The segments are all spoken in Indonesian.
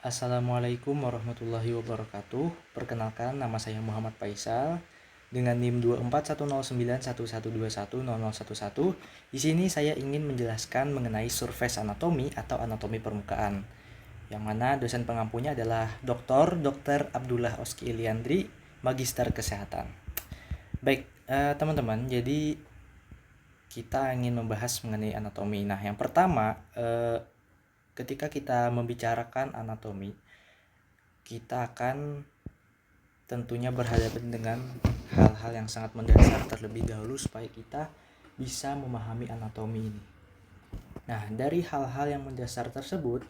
Assalamualaikum warahmatullahi wabarakatuh. Perkenalkan, nama saya Muhammad Faisal dengan NIM 24109111210011. Di sini saya ingin menjelaskan mengenai surface anatomi atau anatomi permukaan. Yang mana dosen pengampunya adalah Dr. Abdullah Oski Iliandri, Magister Kesehatan. Baik, teman-teman, jadi kita ingin membahas mengenai anatomi. Nah, yang pertama, ketika kita membicarakan anatomi, kita akan tentunya berhadapan dengan hal-hal yang sangat mendasar terlebih dahulu supaya kita bisa memahami anatomi ini. Nah, dari hal-hal yang mendasar tersebut,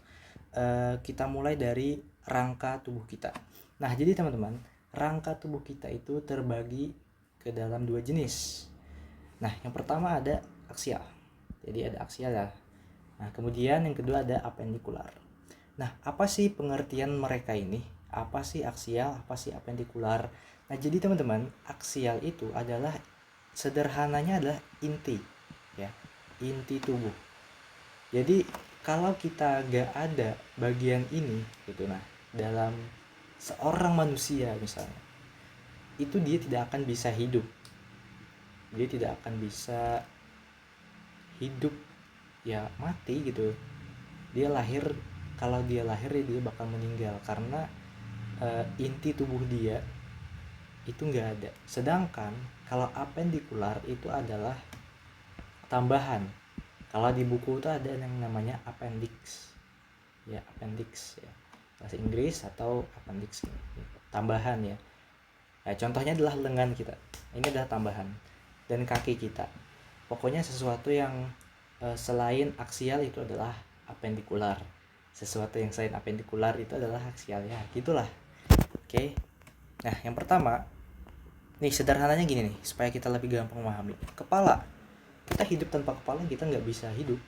kita mulai dari rangka tubuh kita. Nah, jadi teman-teman, rangka tubuh kita itu terbagi ke dalam dua jenis. Nah, yang pertama ada aksial. Jadi ada aksial ya. Nah, kemudian yang kedua ada apendikular. Nah, apa sih pengertian mereka ini? Apa sih aksial, apa sih apendikular? Nah, jadi teman-teman, aksial itu adalah sederhananya adalah inti, ya, inti tubuh. Jadi kalau kita gak ada bagian ini, gitu, nah, dalam seorang manusia misalnya, itu dia tidak akan bisa hidup. Dia tidak akan bisa hidup, ya mati gitu. Kalau dia lahir dia bakal meninggal karena inti tubuh dia itu nggak ada. Sedangkan kalau apendikular itu adalah tambahan. Kalau di buku itu ada yang namanya appendix, ya appendix ya, bahasa Inggris atau appendix, tambahan ya. Ya, contohnya adalah lengan kita, ini adalah tambahan, dan kaki kita. Pokoknya sesuatu yang selain aksial itu adalah apendikular. Sesuatu yang selain apendikular itu adalah aksial, ya gitulah. Oke. Nah, yang pertama nih, sederhananya gini nih supaya kita lebih gampang memahami. Kepala, kita hidup tanpa kepala kita nggak bisa hidup,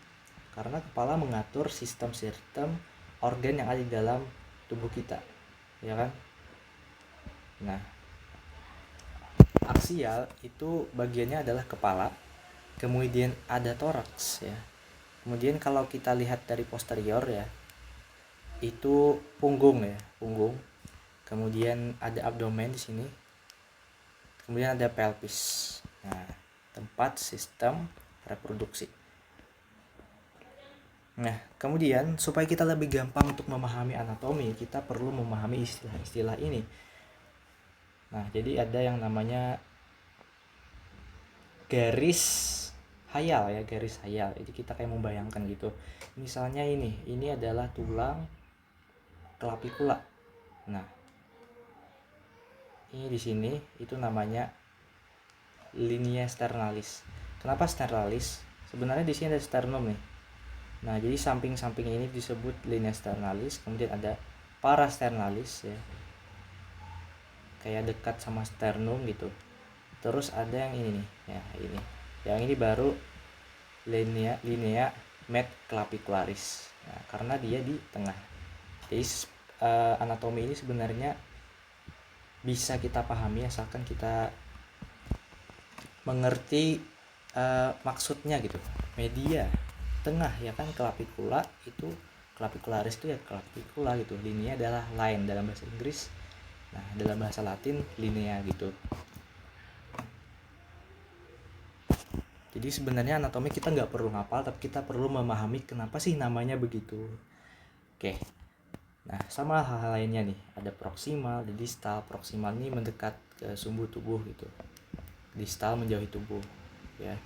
karena kepala mengatur sistem-sistem organ yang ada di dalam tubuh kita, ya kan. Nah, aksial itu bagiannya adalah kepala, kemudian ada toraks ya. Kemudian kalau kita lihat dari posterior ya, itu punggung ya, punggung. Kemudian ada abdomen di sini. Kemudian ada pelvis. Nah, tempat sistem reproduksi. Nah, kemudian supaya kita lebih gampang untuk memahami anatomi, kita perlu memahami istilah-istilah ini. Nah, jadi ada yang namanya garis hayal ya, garis hayal. Jadi kita kayak membayangkan gitu. Misalnya ini adalah tulang clavicula. Nah, ini di sini itu namanya linea sternalis. Kenapa sternalis? Sebenarnya di sini ada sternum nih. Nah, jadi samping-samping ini disebut linea sternalis, kemudian ada parasternalis ya. Kayak dekat sama sternum gitu. Terus ada yang ini nih, ya ini. Yang ini baru linea med clavicularis. Nah, karena dia di tengah. Jadi anatomi ini sebenarnya bisa kita pahami asalkan kita mengerti maksudnya gitu. Media tengah ya kan, clavicula itu, clavicularis itu ya clavicula gitu. Linea adalah line dalam bahasa Inggris. Nah, dalam bahasa Latin linea gitu. Jadi sebenarnya anatomi kita nggak perlu ngapal, tapi kita perlu memahami kenapa sih namanya begitu. Oke. Nah, sama hal-hal lainnya nih, ada proksimal, di distal. Proksimal ini mendekat ke sumbu tubuh gitu. Distal menjauhi tubuh, ya.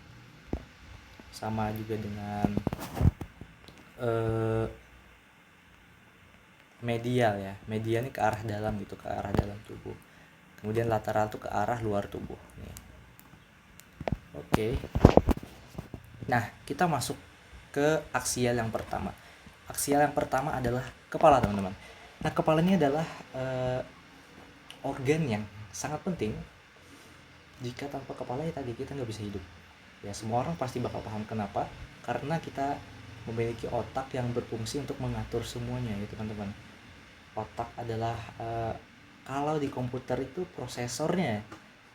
Sama juga dengan medial ya. Medial ini ke arah dalam gitu, ke arah dalam tubuh. Kemudian lateral tuh ke arah luar tubuh. Nih. Oke. Nah, kita masuk ke aksial yang pertama. Aksial yang pertama adalah kepala, teman-teman. Nah, kepala ini adalah organ yang sangat penting. Jika tanpa kepala ya tadi kita nggak bisa hidup. Ya, semua orang pasti bakal paham kenapa. Karena kita memiliki otak yang berfungsi untuk mengatur semuanya ya, teman-teman. Otak adalah kalau di komputer itu prosesornya,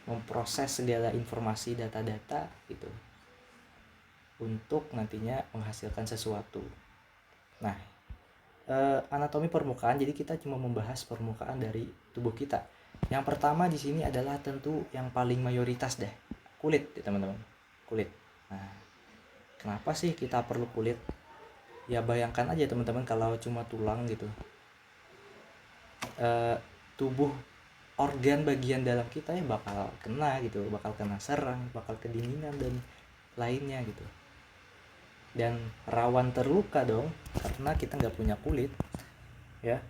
memproses segala informasi data-data gitu untuk nantinya menghasilkan sesuatu. Nah, anatomi permukaan, jadi kita cuma membahas permukaan dari tubuh kita. Yang pertama di sini adalah tentu yang paling mayoritas deh, kulit ya teman-teman, kulit. Nah, kenapa sih kita perlu kulit? Ya bayangkan aja teman-teman kalau cuma tulang gitu, tubuh organ bagian dalam kita ya bakal kena gitu, bakal kena serang, bakal kedinginan dan lainnya gitu. Dan rawan terluka dong karena kita nggak punya kulit ya.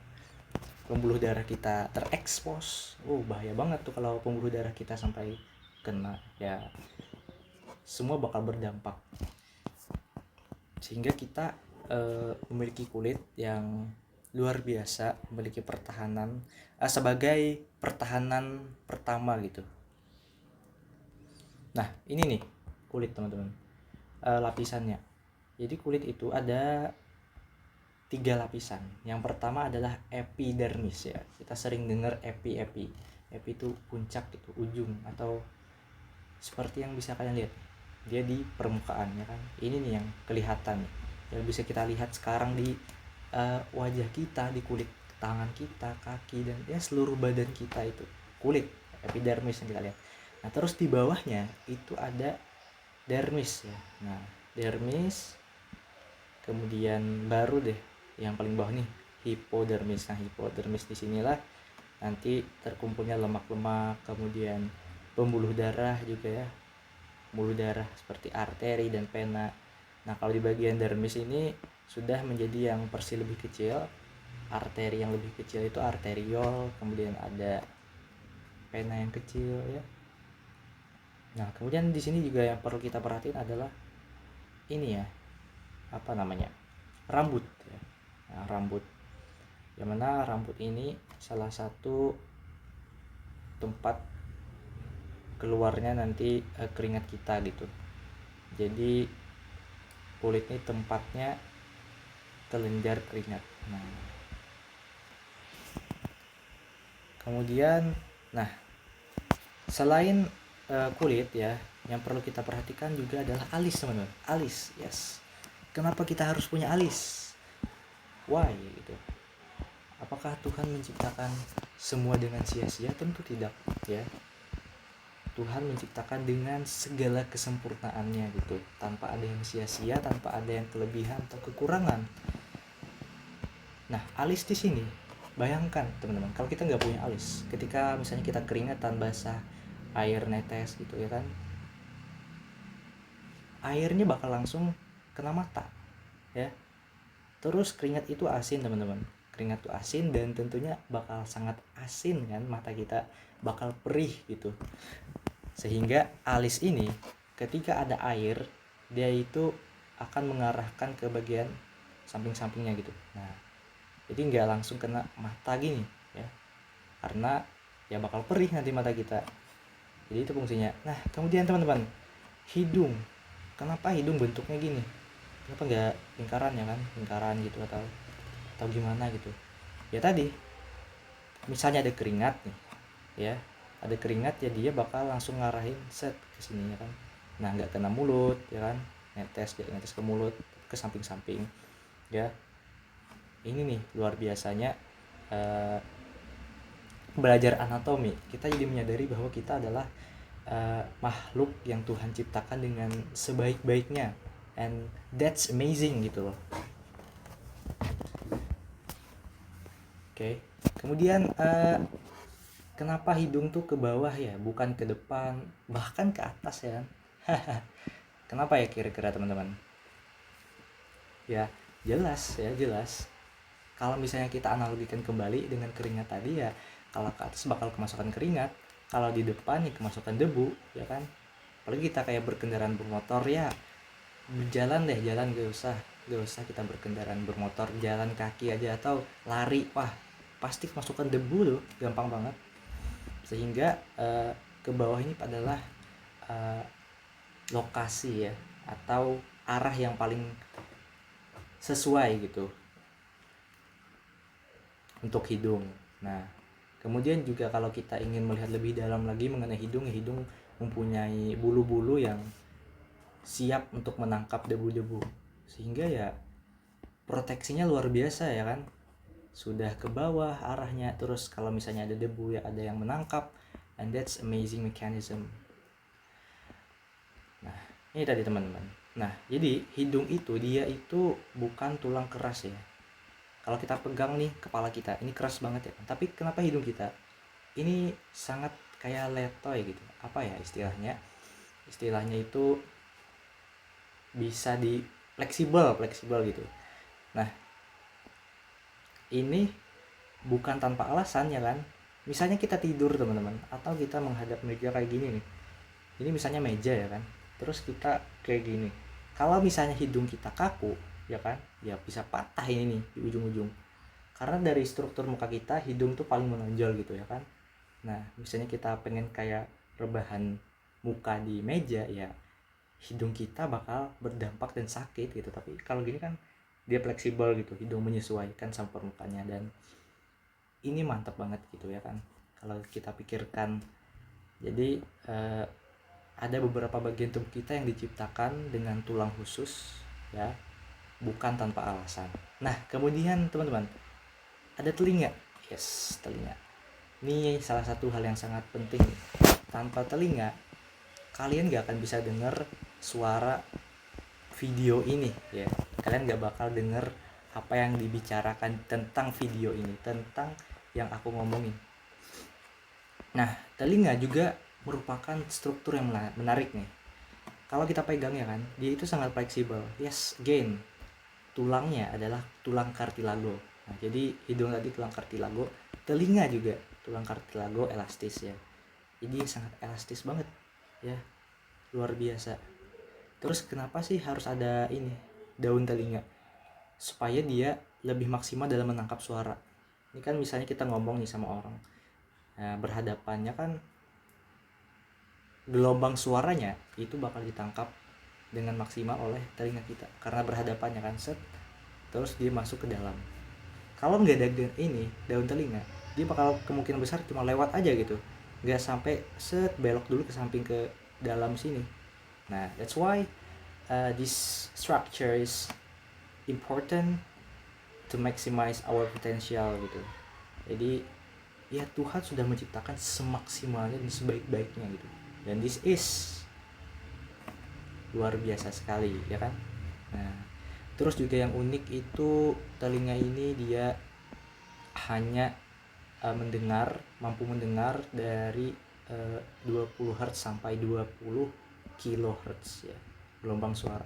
Pembuluh darah kita terekspos, bahaya banget tuh kalau pembuluh darah kita sampai kena ya, semua bakal berdampak. Sehingga kita memiliki kulit yang luar biasa, memiliki pertahanan sebagai pertahanan pertama gitu. Nah ini nih kulit teman-teman, lapisannya. Jadi kulit itu ada 3 lapisan. Yang pertama adalah epidermis ya. Kita sering dengar epi itu puncak gitu, ujung, atau seperti yang bisa kalian lihat dia di permukaan ya kan. Ini nih yang kelihatan yang bisa kita lihat sekarang di wajah kita, di kulit tangan kita, kaki, dan ya seluruh badan kita itu kulit, epidermis yang kita lihat. Nah terus di bawahnya itu ada dermis ya. Nah dermis, kemudian baru deh yang paling bawah nih hipodermis. Nah hipodermis di sinilah nanti terkumpulnya lemak-lemak, kemudian pembuluh darah juga ya, pembuluh darah seperti arteri dan vena. Nah kalau di bagian dermis ini sudah menjadi yang versi lebih kecil. Arteri yang lebih kecil itu arteriol, kemudian ada vena yang kecil ya. Nah kemudian di sini juga yang perlu kita perhatiin adalah ini ya, apa namanya, rambut ya. Nah, rambut, yang mana rambut ini salah satu tempat keluarnya nanti keringat kita gitu. Jadi kulit ini tempatnya kelenjar keringat. Nah kemudian selain kulit ya, yang perlu kita perhatikan juga adalah alis teman-teman. Alis, yes. Kenapa kita harus punya alis? Why gitu? Apakah Tuhan menciptakan semua dengan sia-sia? Tentu tidak ya. Tuhan menciptakan dengan segala kesempurnaannya gitu, tanpa ada yang sia-sia, tanpa ada yang kelebihan atau kekurangan. Nah alis di sini, bayangkan teman-teman kalau kita nggak punya alis, ketika misalnya kita keringatan, basah, air netes gitu ya kan, airnya bakal langsung kena mata ya. Terus keringat itu asin teman-teman, keringat itu asin dan tentunya bakal sangat asin kan, mata kita bakal perih gitu. Sehingga alis ini ketika ada air, dia itu akan mengarahkan ke bagian samping-sampingnya gitu. Nah jadi nggak langsung kena mata gini ya, karena ya bakal perih nanti mata kita. Jadi itu fungsinya. Nah kemudian teman-teman, hidung. Kenapa hidung bentuknya gini? Kenapa nggak lingkaran ya kan, lingkaran gitu atau gimana gitu ya. Tadi misalnya ada keringat nih ya, ada keringat ya, dia bakal langsung ngarahin set ke sini ya kan. Nah nggak kena mulut ya kan, netes ke mulut, ke samping-samping ya. Ini nih luar biasanya belajar anatomi, kita jadi menyadari bahwa kita adalah makhluk yang Tuhan ciptakan dengan sebaik-baiknya, and that's amazing gitu loh. Oke. Kemudian kenapa hidung tuh ke bawah ya, bukan ke depan, bahkan ke atas ya. Kenapa ya kira-kira teman-teman? Ya jelas ya, jelas. Kalau misalnya kita analogikan kembali dengan keringat tadi ya, kalau ke atas bakal kemasukan keringat, kalau di depan ya kemasukan debu ya kan. Apalagi kita kayak berkendaraan bermotor ya, jalan gak usah kita berkendaraan bermotor, jalan kaki aja atau lari, wah pasti kemasukan debu loh, gampang banget. Sehingga ke bawah ini adalah lokasi ya, atau arah yang paling sesuai gitu untuk hidung. Nah kemudian juga kalau kita ingin melihat lebih dalam lagi mengenai hidung, hidung mempunyai bulu-bulu yang siap untuk menangkap debu-debu, sehingga ya proteksinya luar biasa ya kan, sudah ke bawah arahnya, terus kalau misalnya ada debu ya ada yang menangkap, and that's amazing mechanism. Nah ini tadi teman-teman. Nah jadi hidung itu dia itu bukan tulang keras ya. Kalau kita pegang nih kepala kita ini keras banget ya, tapi kenapa hidung kita ini sangat kayak letoy gitu, apa ya istilahnya itu bisa di fleksibel gitu. Nah ini bukan tanpa alasan ya kan. Misalnya kita tidur teman-teman, atau kita menghadap meja kayak gini nih, ini misalnya meja ya kan, terus kita kayak gini, kalau misalnya hidung kita kaku ya kan, ya bisa patah ini nih di ujung-ujung, karena dari struktur muka kita hidung tuh paling menonjol gitu ya kan. Nah misalnya kita pengen kayak rebahan muka di meja, ya hidung kita bakal berdampak dan sakit gitu. Tapi kalau gini kan dia fleksibel gitu, hidung menyesuaikan sama permukaannya, dan ini mantap banget gitu ya kan kalau kita pikirkan. Jadi ada beberapa bagian tubuh kita yang diciptakan dengan tulang khusus ya, bukan tanpa alasan. Nah kemudian teman-teman, ada telinga. Yes, telinga ini salah satu hal yang sangat penting. Tanpa telinga kalian gak akan bisa dengar suara video ini ya, kalian gak bakal denger apa yang dibicarakan tentang video ini, tentang yang aku ngomongin. Nah telinga juga merupakan struktur yang menarik nih. Kalau kita pegang ya kan, dia itu sangat fleksibel. Yes, again, tulangnya adalah tulang cartilago. Nah, jadi hidung tadi tulang cartilago, telinga juga tulang cartilago elastis ya. Jadi sangat elastis banget ya, luar biasa. Terus kenapa sih harus ada ini daun telinga? Supaya dia lebih maksimal dalam menangkap suara. Ini kan misalnya kita ngomong nih sama orang, nah, berhadapannya kan gelombang suaranya itu bakal ditangkap dengan maksimal oleh telinga kita karena berhadapannya kan, set, terus dia masuk ke dalam. Kalau nggak ada ini daun telinga, dia bakal kemungkinan besar cuma lewat aja gitu, nggak sampai set belok dulu ke samping ke dalam sini. Nah that's why this structure is important to maximize our potential gitu. Jadi ya Tuhan sudah menciptakan semaksimalnya dan sebaik-baiknya gitu, dan this is luar biasa sekali ya kan. Nah terus juga yang unik itu telinga ini dia hanya mampu mendengar dari 20 Hz sampai 20 kHz ya gelombang suara.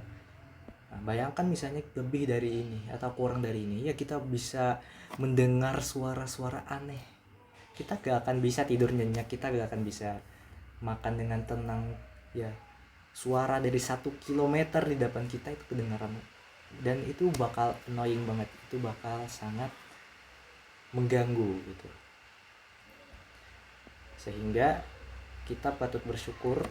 Nah, bayangkan misalnya lebih dari ini atau kurang dari ini, ya kita bisa mendengar suara-suara aneh. Kita gak akan bisa tidur nyenyak, kita gak akan bisa makan dengan tenang ya. Suara dari 1 kilometer di depan kita itu kedengaran, dan itu bakal annoying banget, itu bakal sangat mengganggu gitu. Sehingga kita patut bersyukur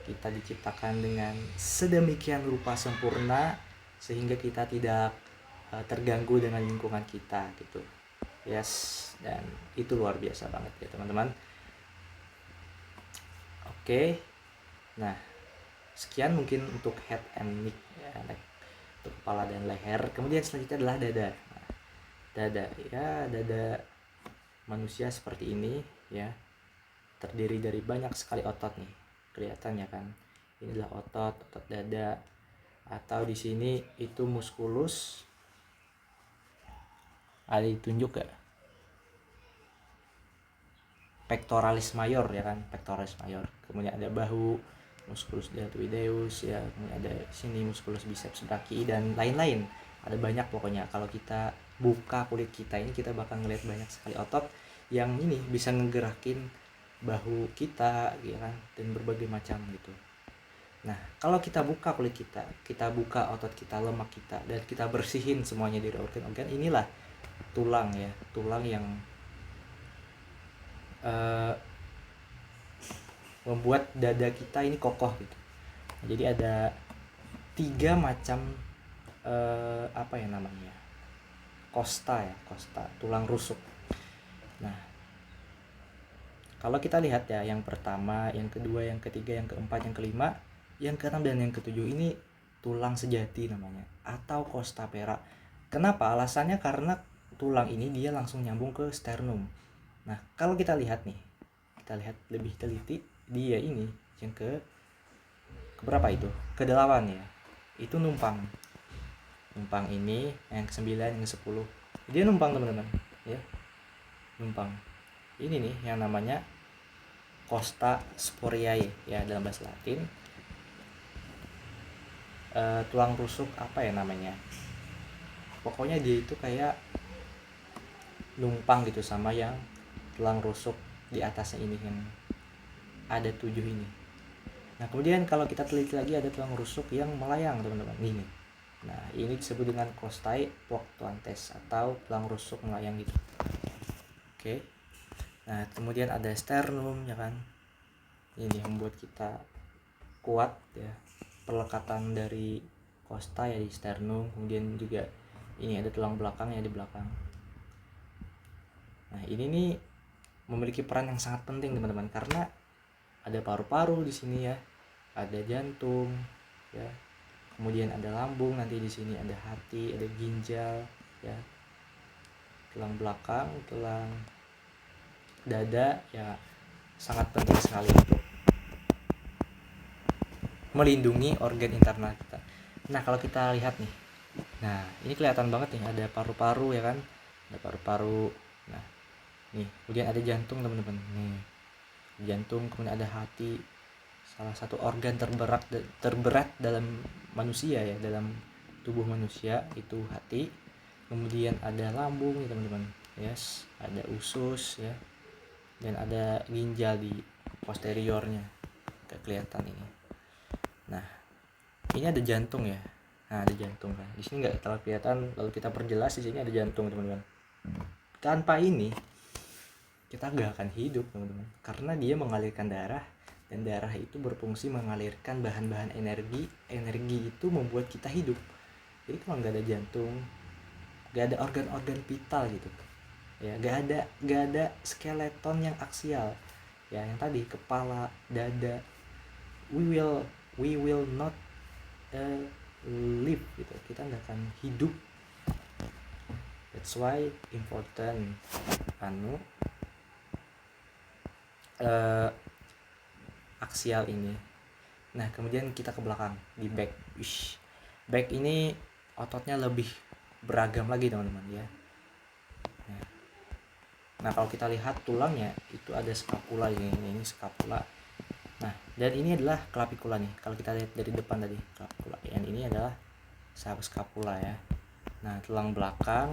kita diciptakan dengan sedemikian rupa sempurna sehingga kita tidak terganggu dengan lingkungan kita gitu. Yes, dan itu luar biasa banget ya teman-teman. Oke. Nah, sekian mungkin untuk head and neck ya, untuk kepala dan leher. Kemudian selanjutnya adalah dada. Nah, dada manusia seperti ini ya, terdiri dari banyak sekali otot nih, kelihatannya kan. Inilah otot dada, atau di sini itu musculus. Ada ditunjuk gak? Pectoralis major ya kan, pectoralis major. Kemudian ada bahu, musculus deltoideus ya, kemudian ada sini musculus biceps brachii dan lain-lain. Ada banyak pokoknya. Kalau kita buka kulit kita ini, kita bakal ngeliat banyak sekali otot yang ini bisa ngegerakin bahu kita ya kan, dan berbagai macam gitu. Nah kalau kita buka kulit kita buka otot kita, lemak kita, dan kita bersihin semuanya dari organ-organ, inilah tulang ya, tulang yang membuat dada kita ini kokoh gitu. Jadi ada 3 macam apa ya namanya, kosta, tulang rusuk. Nah kalau kita lihat ya, yang pertama, yang kedua, yang ketiga, yang keempat, yang kelima, yang keenam, dan yang ketujuh ini tulang sejati namanya, atau kosta perak. Kenapa? Alasannya karena tulang ini dia langsung nyambung ke sternum. Nah, kalau kita lihat nih, kita lihat lebih teliti, dia ini yang keberapa itu? Ke-8 ya. Itu numpang. Numpang ini yang ke-9, yang ke-10. Dia numpang, teman-teman, ya. Numpang. Ini nih yang namanya costa sporiae ya dalam bahasa Latin. Tulang rusuk apa ya namanya? Pokoknya dia itu kayak numpang gitu sama yang tulang rusuk di atasnya ini yang ada 7 ini. Nah, kemudian kalau kita teliti lagi ada tulang rusuk yang melayang, teman-teman. Ini. Nah, ini disebut dengan costae fluctuantes atau tulang rusuk melayang gitu. Oke. Nah, kemudian ada sternum ya kan. Ini yang membuat kita kuat ya. Perlekatan dari costa ya di sternum, kemudian juga ini ada tulang belakang ya di belakang. Nah, ini nih memiliki peran yang sangat penting, teman-teman, karena ada paru-paru di sini ya, ada jantung ya, kemudian ada lambung, nanti di sini ada hati, ada ginjal ya, tulang belakang, tulang dada ya, sangat penting sekali untuk melindungi organ internal kita. Nah, kalau kita lihat nih, nah ini kelihatan banget nih, ada paru-paru ya kan, ada paru-paru. Nah, nih kemudian ada jantung, teman-teman, nih jantung, kemudian ada hati, salah satu organ terberat dalam manusia ya, dalam tubuh manusia itu hati. Kemudian ada lambung ya teman-teman, yes, ada usus ya, dan ada ginjal di posteriornya, gak kelihatan ini. Nah, ini ada jantung ya. Nah, ada jantung kan di sini nggak terlalu kelihatan, lalu kita perjelas, di sini ada jantung, teman-teman. Tanpa ini kita gak akan hidup, teman-teman, karena dia mengalirkan darah, dan darah itu berfungsi mengalirkan bahan-bahan energi. Energi itu membuat kita hidup. Jadi kalau nggak ada jantung, nggak ada organ-organ vital gitu ya, nggak ada skeleton yang aksial ya, yang tadi kepala, dada, we will not live gitu, kita nggak akan hidup. That's why important aksial ini. Nah, kemudian kita ke belakang di back. Back ini ototnya lebih beragam lagi, teman-teman ya. Nah, kalau kita lihat tulangnya itu ada scapula ini scapula. Nah, dan ini adalah clavicula nih. Kalau kita lihat dari depan tadi clavicula, yang ini adalah scapula ya. Nah, tulang belakang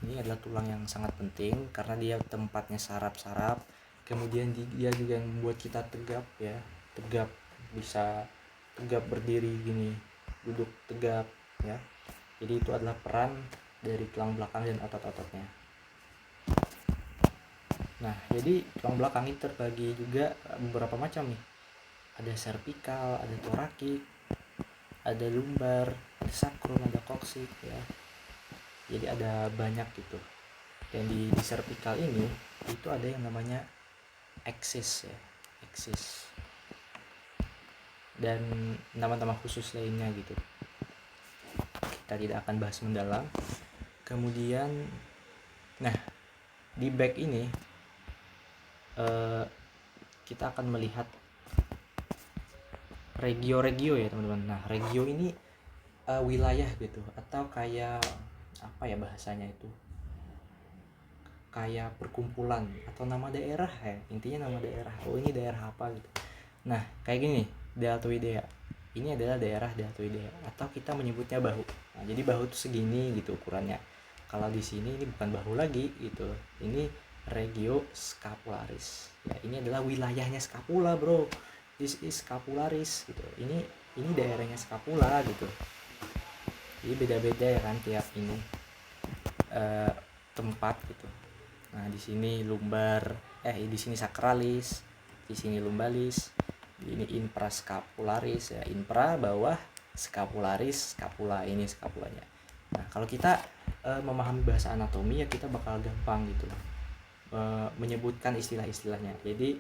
ini adalah tulang yang sangat penting karena dia tempatnya saraf-saraf. Kemudian dia juga yang membuat kita tegap ya, tegap, bisa tegap berdiri gini, duduk tegap ya. Jadi itu adalah peran dari tulang belakang dan otot-ototnya. Nah, jadi tulang belakang ini terbagi juga beberapa macam nih. Ada cervical, ada thoracic, ada lumbar, ada sacrum, ada coccyx ya. Jadi ada banyak gitu. Dan di cervical ini itu ada yang namanya axis ya, axis. Dan nama-nama khusus lainnya gitu. Kita tidak akan bahas mendalam. Kemudian nah, di back ini kita akan melihat regio-regio ya, teman-teman. Nah, regio ini wilayah gitu, atau kayak apa ya bahasanya itu, kayak perkumpulan atau nama daerah ya, intinya nama daerah. Oh, ini daerah apa gitu. Nah, kayak gini, deltoidea. Ini adalah daerah deltoidea, atau kita menyebutnya bahu. Nah, jadi bahu itu segini gitu ukurannya. Kalau di sini ini bukan bahu lagi gitu. Ini regio scapularis. Ya, ini adalah wilayahnya scapula, bro. This is scapularis gitu. Ini daerahnya scapula gitu. Jadi beda-beda ya kan tiap ini tempat gitu. Nah, di sini lumbar, di sini sacralis, di sini lumbalis, ini infrascapularis ya, infra bawah, scapularis, scapula, ini scapulanya. Nah, kalau kita memahami bahasa anatomi ya kita bakal gampang gitu menyebutkan istilah-istilahnya. Jadi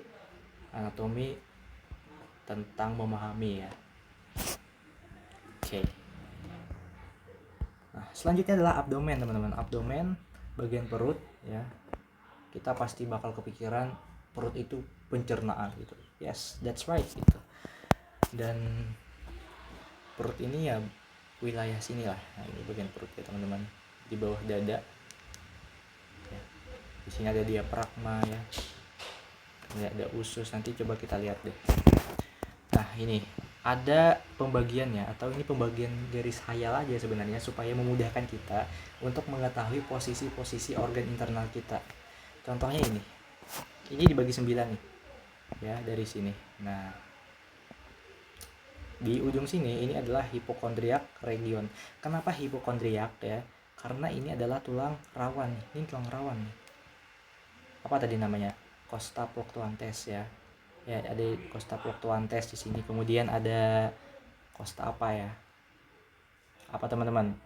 anatomi tentang memahami ya. Oke. Nah, selanjutnya adalah abdomen, teman-teman. Abdomen bagian perut ya. Kita pasti bakal kepikiran perut itu pencernaan gitu. Yes, that's right gitu. Dan perut ini ya wilayah sini lah. Nah, ini bagian perut ya, teman-teman. Di bawah dada. Ya. Di sini ada diafragma ya. Ini ada usus. Nanti coba kita lihat deh. Nah, ini ada pembagiannya, atau ini pembagian garis khayal aja sebenarnya supaya memudahkan kita untuk mengetahui posisi-posisi organ internal kita. Contohnya ini dibagi 9 nih ya, dari sini. Nah, di ujung sini ini adalah hipokondriak region. Kenapa hipokondriak ya? Karena ini adalah tulang rawan. Ini tulang rawan nih. Apa tadi namanya? Costa fluctuantes ya. Ya, ada costa fluctuantes di sini. Kemudian ada costa apa ya? Apa teman-teman?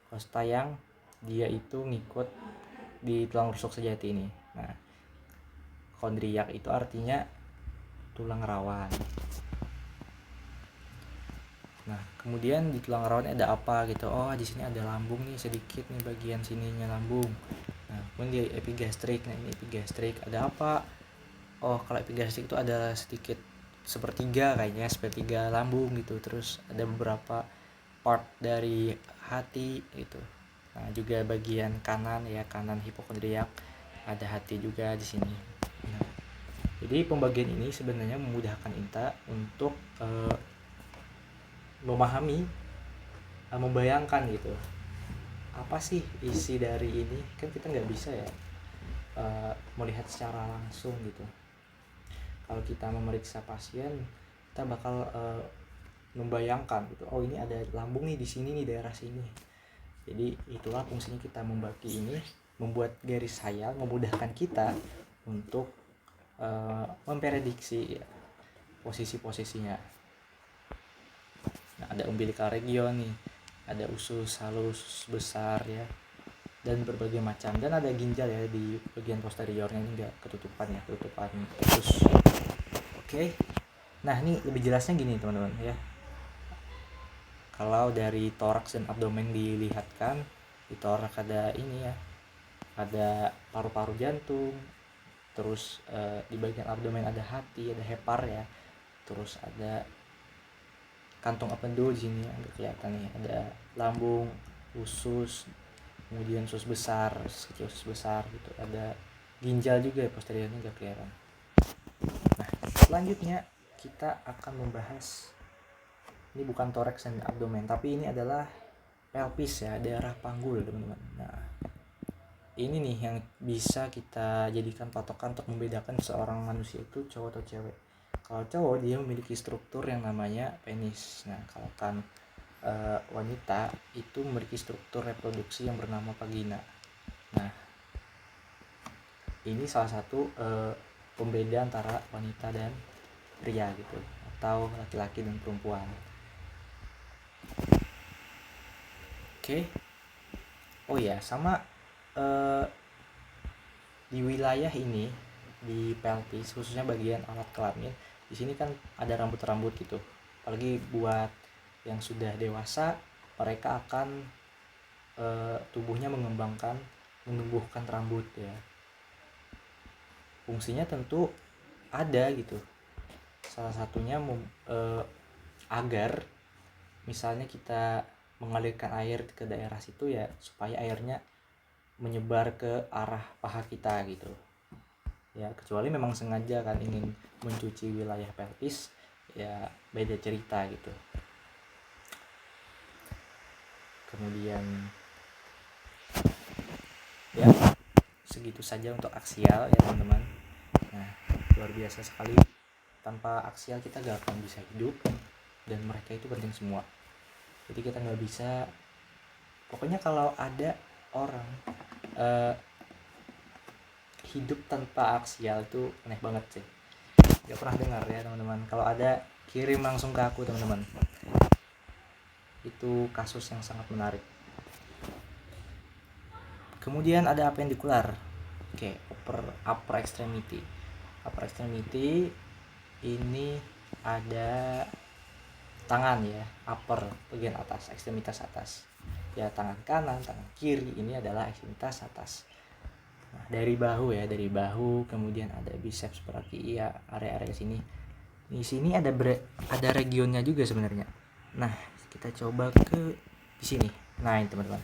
Costa yang dia itu ngikut di tulang rusuk sejati ini. Nah, kondriak itu artinya tulang rawan. Nah, kemudian di tulang rawan ada apa gitu? Oh, di sini ada lambung nih sedikit nih, bagian sininya lambung. Nah, kemudian di epigastrik. Nah, ini epigastrik ada apa? Oh, kalau epigastrik itu ada sedikit sepertiga kayaknya, sepertiga lambung gitu. Terus ada beberapa part dari hati gitu. Nah, juga bagian kanan ya, kanan hipokondriak ada hati juga di sini. Nah, jadi pembagian ini sebenarnya memudahkan kita untuk memahami, membayangkan gitu. Apa sih isi dari ini? Kan kita nggak bisa ya melihat secara langsung gitu. Kalau kita memeriksa pasien, kita bakal membayangkan gitu. Oh, ini ada lambung nih di sini nih, daerah sini. Jadi itulah fungsinya kita membagi ini, membuat garis khayal, memudahkan kita untuk memprediksi ya, posisi-posisinya. Nah, ada umbilical region nih, ada usus halus, besar ya, dan berbagai macam. Dan ada ginjal ya di bagian posteriornya, ini enggak ketutupan ya, ketutupan usus. Oke. Nah, ini lebih jelasnya gini teman-teman ya. Kalau dari toraks dan abdomen dilihatkan, di toraks ada ini ya, ada paru-paru jantung, terus di bagian abdomen ada hati, ada hepar ya, terus ada kantong apendo di sini agak kelihatan nih, ada lambung, usus, kemudian usus besar, kecil usus besar gitu, ada ginjal juga ya, posteriornya agak kelihatan. Nah, selanjutnya kita akan membahas, ini bukan toraks dan abdomen, tapi ini adalah pelvis ya, daerah panggul teman-teman. Nah, ini nih yang bisa kita jadikan patokan untuk membedakan seorang manusia itu cowok atau cewek. Kalau cowok dia memiliki struktur yang namanya penis. Nah, kalau kan wanita itu memiliki struktur reproduksi yang bernama vagina. Nah, ini salah satu pembeda antara wanita dan pria gitu, atau laki-laki dan perempuan. Oke. Oh ya, sama di wilayah ini, di pelvis khususnya bagian alat kelamin, di sini kan ada rambut-rambut gitu. Apalagi buat yang sudah dewasa, mereka akan tubuhnya menumbuhkan rambut ya. Fungsinya tentu ada gitu. Salah satunya agar misalnya kita mengalirkan air ke daerah situ ya, supaya airnya menyebar ke arah paha kita gitu ya. Kecuali memang sengaja kan ingin mencuci wilayah pelvis ya, beda cerita gitu. Kemudian ya segitu saja untuk aksial ya teman-teman. Nah, luar biasa sekali, tanpa aksial kita gak akan bisa hidup, dan mereka itu penting semua. Jadi kita gak bisa, pokoknya kalau ada orang hidup tanpa aksial itu aneh banget sih. Gak pernah dengar ya teman-teman. Kalau ada, kirim langsung ke aku teman-teman. Itu kasus yang sangat menarik. Kemudian ada apendikular. Oke, upper extremity. Upper extremity ini ada tangan ya, upper bagian atas, ekstremitas atas. ya tangan kanan, tangan kiri ini adalah ekstremitas atas. Nah, dari bahu ya, dari bahu, kemudian ada biceps brachii ya, area-area sini. Di sini ada regionnya juga sebenarnya. Nah, kita coba ke di sini. Nah, ini teman-teman.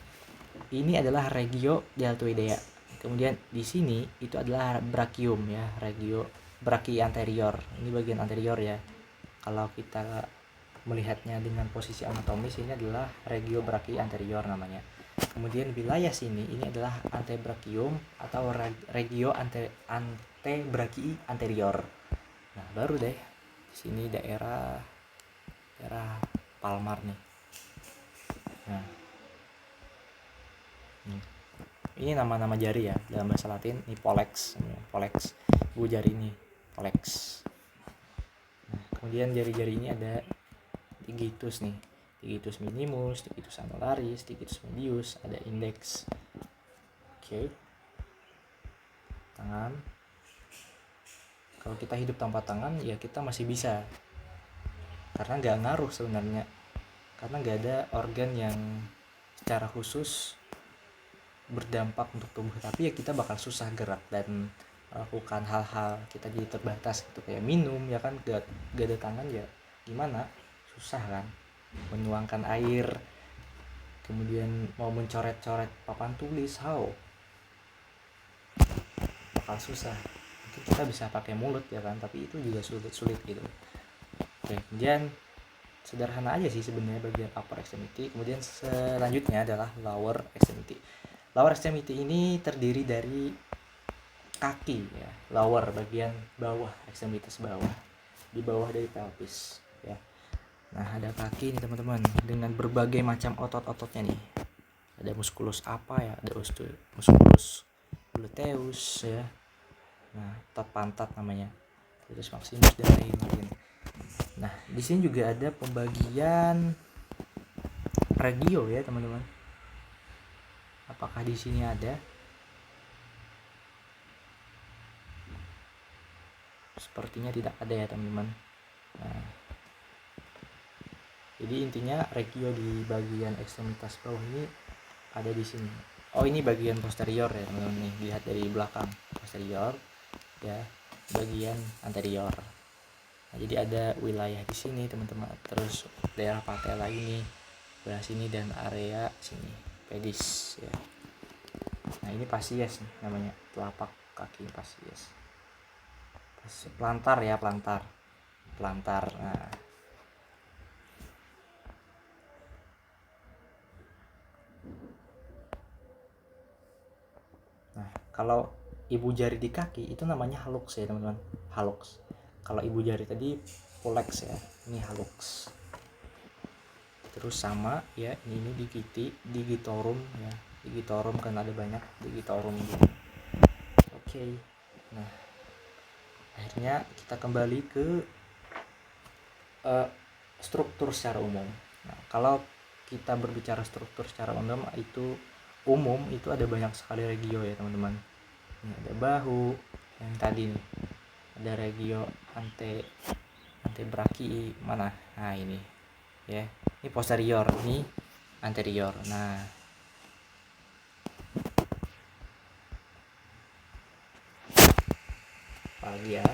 Ini adalah regio deltoidea. Kemudian di sini itu adalah brachium ya, regio brachii anterior. Ini bagian anterior ya. Kalau kita melihatnya dengan posisi anatomis, ini adalah regio brachii anterior namanya. Kemudian wilayah sini ini adalah antebrachium atau regio antebrachii anterior. Nah, baru deh di sini daerah palmar nih. Nah, ini nama-nama jari ya, dalam bahasa Latin ini pollex, bu jari ini pollex. Nah, kemudian jari-jari ini ada digitus nih, digitus minimus, digitus annularis, digitus medius, ada index. Oke. Tangan. Kalau kita hidup tanpa tangan ya kita masih bisa, karena nggak ngaruh sebenarnya, karena nggak ada organ yang secara khusus berdampak untuk tubuh, tapi ya kita bakal susah gerak dan melakukan hal-hal, kita jadi terbatas gitu, kayak minum ya kan, gak ada tangan ya gimana, susah kan, menuangkan air, kemudian mau mencoret-coret papan tulis, bakal susah. Mungkin kita bisa pakai mulut ya kan, tapi itu juga sulit gitu. Oke, kemudian sederhana aja sih sebenarnya bagian upper extremity. Kemudian selanjutnya adalah lower extremity. Lower extremity ini terdiri dari kaki ya, lower bagian bawah, ekstremitas bawah, di bawah dari pelvis ya. Nah, ada kaki nih teman-teman dengan berbagai macam otot-ototnya nih. Ada musculus apa ya, ada musculus gluteus ya. Nah, otot pantat namanya, terus maximus dan lain-lain. Nah, di sini juga ada pembagian regio ya teman-teman. Apakah di sini ada? Sepertinya tidak ada ya teman-teman. Nah, jadi intinya regio di bagian ekstremitas bawah ini ada di sini. Oh, ini bagian posterior ya teman-teman nih, lihat dari belakang, posterior ya, bagian anterior. Nah, jadi ada wilayah di sini teman-teman, terus daerah patella ini, belah sini, dan area sini pedis ya. Nah, ini fascies nih namanya, telapak kaki fascies. Plantar ya, plantar. Nah, kalau ibu jari di kaki itu namanya hallux ya teman-teman, hallux. Kalau ibu jari tadi pollex ya, ini hallux. Terus sama ya, ini digitorum ya, digitorum kan ada banyak digitorum gitu. Oke. Nah, akhirnya kita kembali ke struktur secara umum. Nah, kalau kita berbicara struktur secara umum itu ada banyak sekali regio ya teman-teman. Ini ada bahu yang tadi nih, ada regio antebrachii mana? Nah, ini ya, ini posterior, ini anterior. Nah, apalagi ya,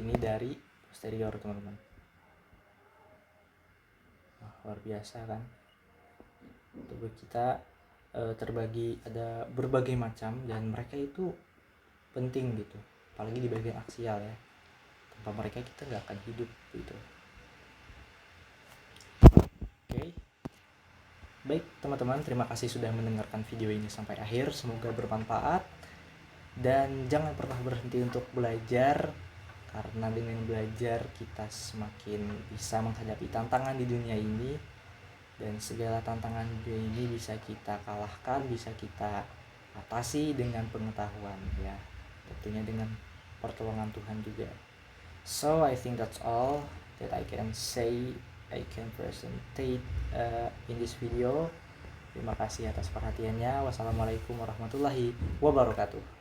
ini dari posterior teman-teman. Luar biasa kan, tubuh kita terbagi, ada berbagai macam, dan mereka itu penting gitu, apalagi di bagian aksial ya, tanpa mereka kita nggak akan hidup gitu. Oke. Baik teman-teman, terima kasih sudah mendengarkan video ini sampai akhir, semoga bermanfaat, dan jangan pernah berhenti untuk belajar, karena dengan belajar kita semakin bisa menghadapi tantangan di dunia ini, dan segala tantangan dunia ini bisa kita kalahkan, bisa kita atasi dengan pengetahuan ya, tentunya dengan pertolongan Tuhan juga. So I think that's all that I can say, I can presentate in this video. Terima kasih atas perhatiannya. Wassalamualaikum warahmatullahi wabarakatuh.